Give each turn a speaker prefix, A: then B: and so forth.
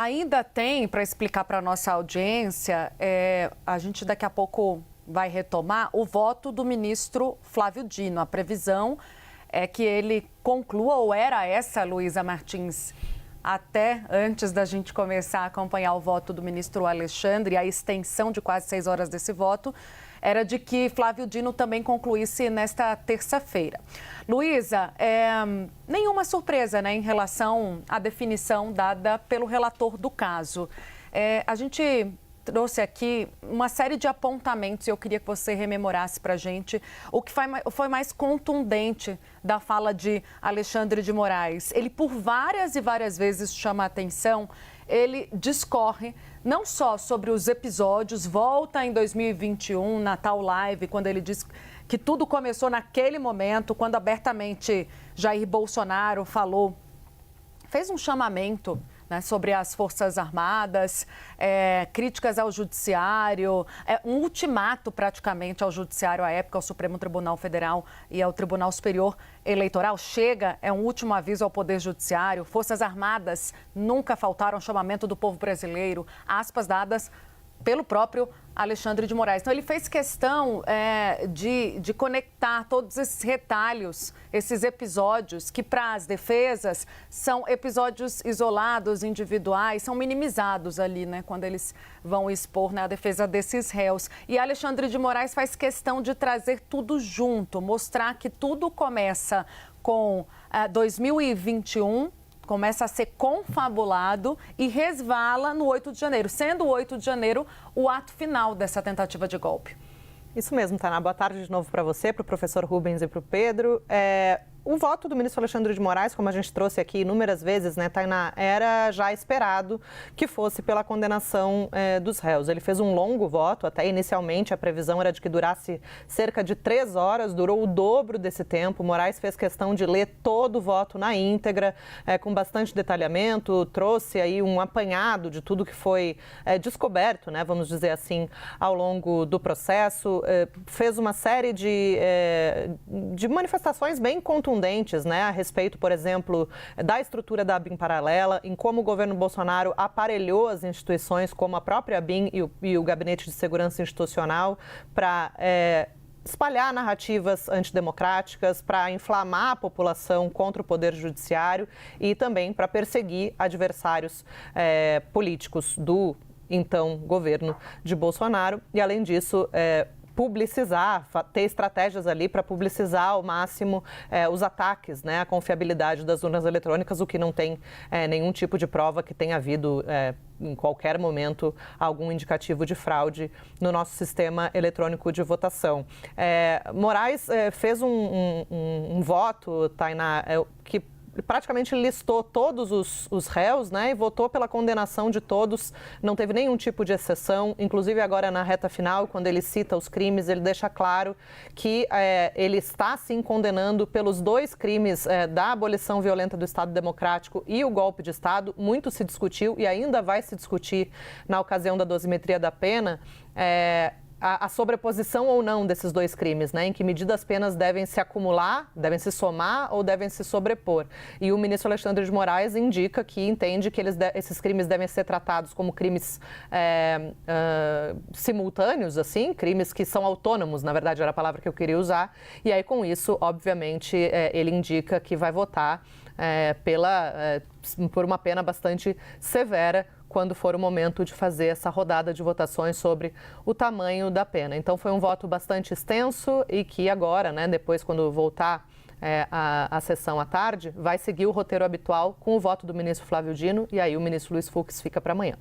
A: Ainda tem, para explicar para a nossa audiência, a gente daqui a pouco vai retomar o voto do ministro Flávio Dino. A previsão é que ele conclua, ou era essa, Luísa Martins, até antes da gente começar a acompanhar o voto do ministro Alexandre, a extensão de quase 6 horas desse voto, era de que Flávio Dino também concluísse nesta terça-feira. Luísa, nenhuma surpresa, né, em relação à definição dada pelo relator do caso. A gente trouxe aqui uma série de apontamentos e eu queria que você rememorasse para a gente o que foi mais contundente da fala de Alexandre de Moraes. Ele, por várias e várias vezes, chama a atenção, ele discorre não só sobre os episódios, volta em 2021, na tal live, quando ele diz que tudo começou naquele momento, quando abertamente Jair Bolsonaro fez um chamamento, né, sobre as Forças Armadas, críticas ao Judiciário, um ultimato praticamente ao Judiciário à época, ao Supremo Tribunal Federal e ao Tribunal Superior Eleitoral. Chega, é um último aviso ao Poder Judiciário. Forças Armadas nunca faltaram chamamento do povo brasileiro, aspas dadas pelo próprio Alexandre de Moraes. Então, ele fez questão de conectar todos esses retalhos, esses episódios que, para as defesas, são episódios isolados, individuais, são minimizados ali, né, quando eles vão expor, né, a defesa desses réus. E Alexandre de Moraes faz questão de trazer tudo junto, mostrar que tudo começa com 2021, começa a ser confabulado e resvala no 8 de janeiro, sendo o 8 de janeiro o ato final dessa tentativa de golpe.
B: Isso mesmo, Tainá. Boa tarde de novo para você, para o professor Rubens e para o Pedro. O voto do ministro Alexandre de Moraes, como a gente trouxe aqui inúmeras vezes, né, Tainá, era já esperado que fosse pela condenação dos réus. Ele fez um longo voto, até inicialmente a previsão era de que durasse cerca de 3 horas, durou o dobro desse tempo. Moraes fez questão de ler todo o voto na íntegra, com bastante detalhamento, trouxe aí um apanhado de tudo que foi descoberto, né, vamos dizer assim, ao longo do processo. Fez uma série de manifestações bem contundentes, né, a respeito, por exemplo, da estrutura da ABIN paralela, em como o governo Bolsonaro aparelhou as instituições, como a própria ABIN e o Gabinete de Segurança Institucional, para espalhar narrativas antidemocráticas, para inflamar a população contra o Poder Judiciário e também para perseguir adversários políticos do então governo de Bolsonaro. E, além disso, publicizar, ter estratégias ali para publicizar ao máximo os ataques, né, à confiabilidade das urnas eletrônicas, o que não tem nenhum tipo de prova que tenha havido em qualquer momento algum indicativo de fraude no nosso sistema eletrônico de votação. Moraes fez um voto, Tainá, que praticamente listou todos os réus, né, e votou pela condenação de todos, não teve nenhum tipo de exceção. Inclusive, agora na reta final, quando ele cita os crimes, ele deixa claro que ele está, sim, condenando pelos 2 crimes da abolição violenta do Estado Democrático e o golpe de Estado. Muito se discutiu e ainda vai se discutir na ocasião da dosimetria da pena, a sobreposição ou não desses 2 crimes, né? Em que medida as penas devem se acumular, devem se somar ou devem se sobrepor. E o ministro Alexandre de Moraes indica que entende que esses crimes devem ser tratados como crimes simultâneos, assim, crimes que são autônomos, na verdade era a palavra que eu queria usar. E aí, com isso, obviamente, ele indica que vai votar por uma pena bastante severa, quando for o momento de fazer essa rodada de votações sobre o tamanho da pena. Então, foi um voto bastante extenso e que agora, né, depois, quando voltar a sessão à tarde, vai seguir o roteiro habitual com o voto do ministro Flávio Dino e aí o ministro Luiz Fux fica para amanhã.